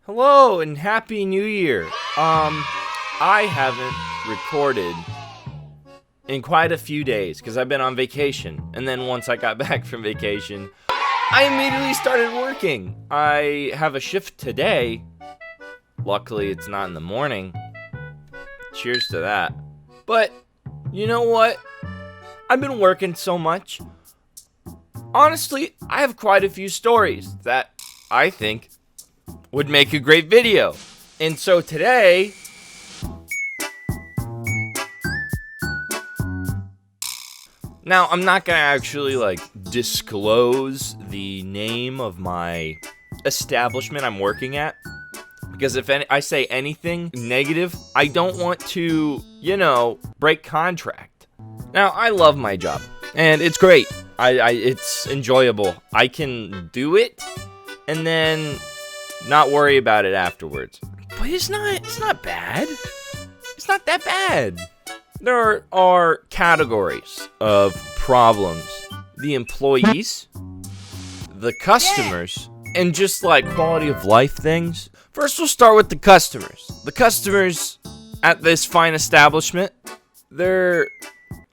Hello and Happy New Year. I haven't recorded in quite a few days because I've been on vacation. And then once I got back from vacation, I immediately started working. I have a shift today. Luckily, it's not in the morning. Cheers to that. But you know what? I've been working so much. Honestly, I have quite a few stories that I think would make a great video. And so today, now I'm not gonna actually disclose the name of my establishment I'm working at, because if I say anything negative, I don't want to, break contract. Now, I love my job and it's great. It's enjoyable. I can do it and then not worry about it afterwards. But it's not bad. It's not that bad. There are categories of problems. The employees, the customers, and just quality of life things. First, we'll start with the customers. The customers at this fine establishment, they're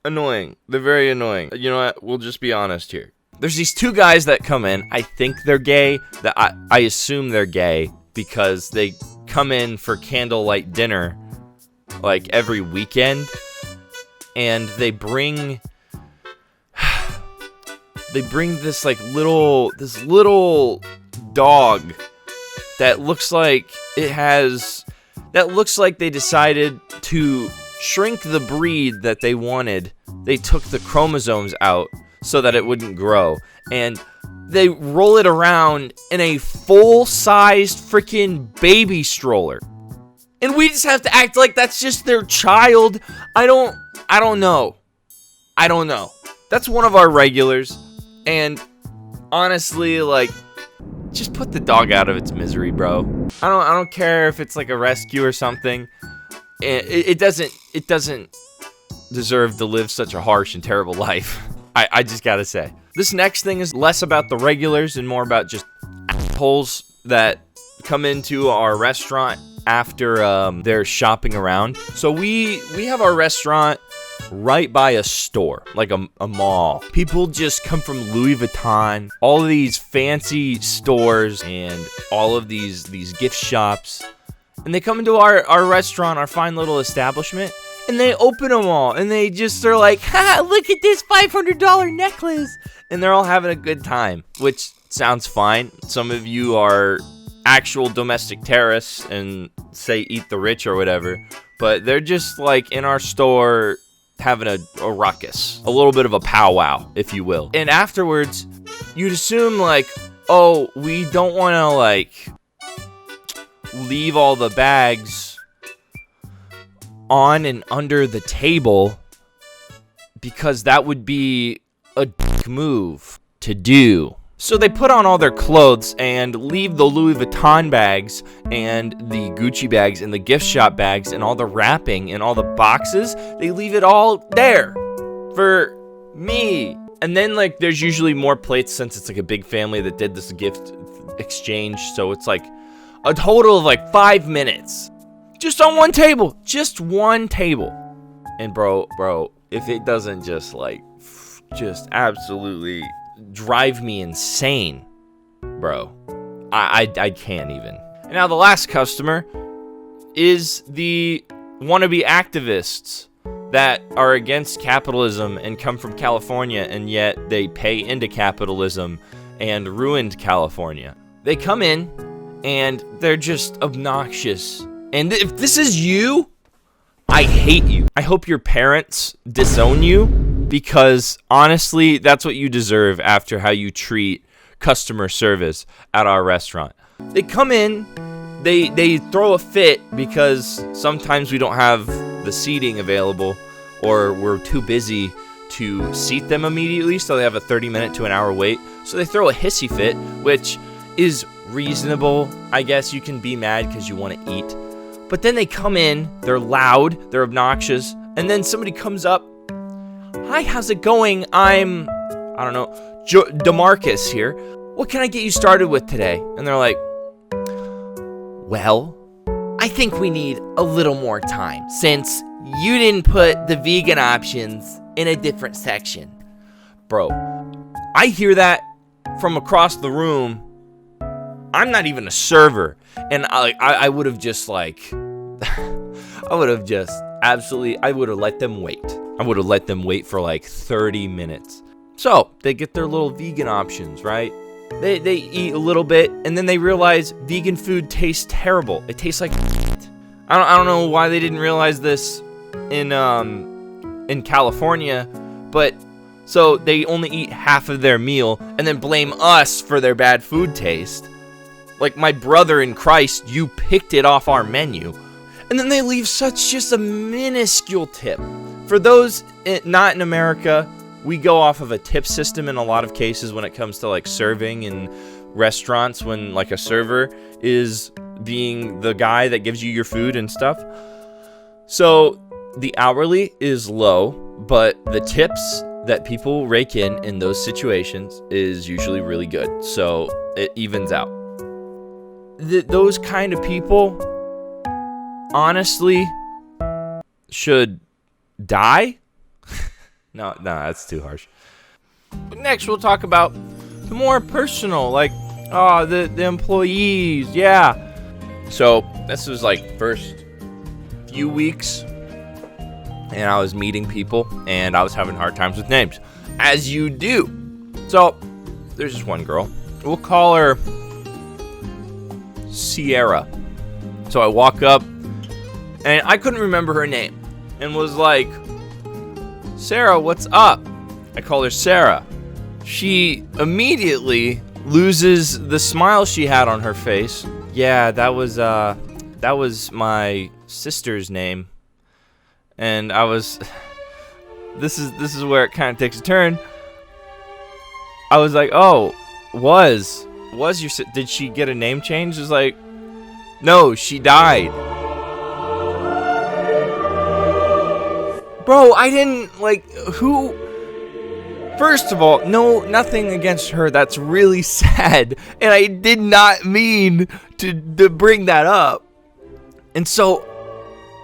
annoying. They're very annoying. You know what? We'll just be honest here. There's these two guys that come in. I think they're gay. I assume they're gay because they come in for candlelight dinner every weekend, and they bring this little dog that looks like they decided to shrink the breed that they wanted. They took the chromosomes out so that it wouldn't grow, and they roll it around in a full-sized freaking baby stroller, and we just have to act like that's just their child. I don't know. That's one of our regulars, and honestly, just put the dog out of its misery, bro. I don't care if it's a rescue or something. It doesn't deserve to live such a harsh and terrible life. I just gotta say. This next thing is less about the regulars and more about just assholes that come into our restaurant after they're shopping around. So we have our restaurant right by a store, a mall. People just come from Louis Vuitton, all of these fancy stores, and all of these gift shops. And they come into our restaurant, our fine little establishment, and they open them all, and they're like, ha, look at this $500 necklace. And they're all having a good time, which sounds fine. Some of you are actual domestic terrorists and say eat the rich or whatever, but they're just in our store having a ruckus, a little bit of a powwow, if you will. And afterwards, you'd assume oh, we don't want to leave all the bags on and under the table, because that would be a dick move to do. So they put on all their clothes and leave the Louis Vuitton bags and the Gucci bags and the gift shop bags and all the wrapping and all the boxes. They leave it all there for me. And then there's usually more plates since it's a big family that did this gift exchange. So it's a total of 5 minutes. Just on one table. Just one table. And bro, if it doesn't just absolutely drive me insane, bro, I can't even. And now the last customer is the wannabe activists that are against capitalism and come from California, and yet they pay into capitalism and ruined California. They come in and they're just obnoxious. And if this is you, I hate you. I hope your parents disown you, because honestly, that's what you deserve after how you treat customer service at our restaurant. They come in, they throw a fit because sometimes we don't have the seating available, or we're too busy to seat them immediately, so they have a 30-minute to an hour wait. So they throw a hissy fit, which is reasonable. I guess you can be mad because you want to eat. But then they come in, they're loud, they're obnoxious, and then somebody comes up, hi, how's it going? I'm DeMarcus here. What can I get you started with today? And they're like, Well, I think we need a little more time since you didn't put the vegan options in a different section. Bro, I hear that from across the room. I'm not even a server. And I would have just like, I would have let them wait. I would have let them wait for like 30 minutes. So they get their little vegan options, right? They eat a little bit, and then they realize vegan food tastes terrible. It tastes like I don't know why they didn't realize this in California, but so they only eat half of their meal and then blame us for their bad food taste. Like, my brother in Christ, you picked it off our menu. And then they leave such just a minuscule tip. For those not in America, we go off of a tip system in a lot of cases when it comes to like serving in restaurants, when like a server is being the guy that gives you your food and stuff. So the hourly is low, but the tips that people rake in those situations is usually really good. So it evens out. Those kind of people honestly should die. No, that's too harsh. But next, we'll talk about the more personal, like, the employees, yeah. So this was like first few weeks, and I was meeting people, and I was having hard times with names, as you do. So there's this one girl. We'll call her Sierra. So I walk up, and I couldn't remember her name, and was like, Sarah, what's up? I call her Sarah. She immediately loses the smile she had on her face. Yeah, that was my sister's name. And I was this is where it kind of takes a turn. I was like, "Oh, was your did she get a name change?" It's like, "No, she died." Bro, I didn't, like, who... First of all, no, nothing against her. That's really sad. And I did not mean to bring that up. And so,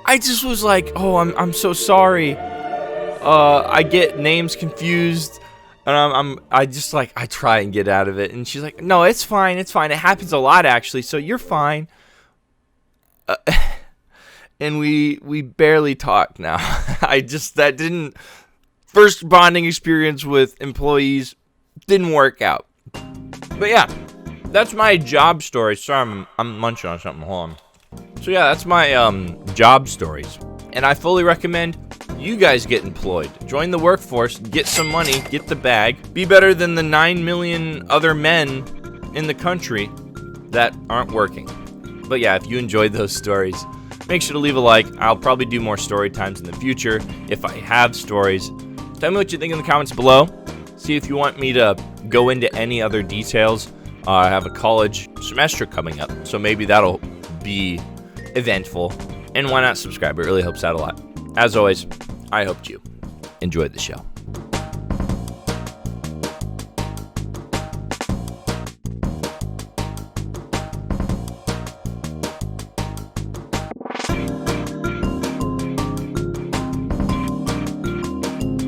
I just was like, oh, I'm so sorry. I get names confused. And I just, like, I try and get out of it. And she's like, no, it's fine. It happens a lot, actually. So, you're fine. And we barely talk now. First bonding experience with employees didn't work out. But yeah, that's my job story. Sorry, I'm munching on something. Hold on. So yeah, that's my job stories. And I fully recommend you guys get employed. Join the workforce, get some money, get the bag. Be better than the 9 million other men in the country that aren't working. But yeah, if you enjoyed those stories, make sure to leave a like. I'll probably do more story times in the future if I have stories. Tell me what you think in the comments below. See if you want me to go into any other details. I have a college semester coming up, so maybe that'll be eventful. And why not subscribe? It really helps out a lot. As always, I hope you enjoyed the show.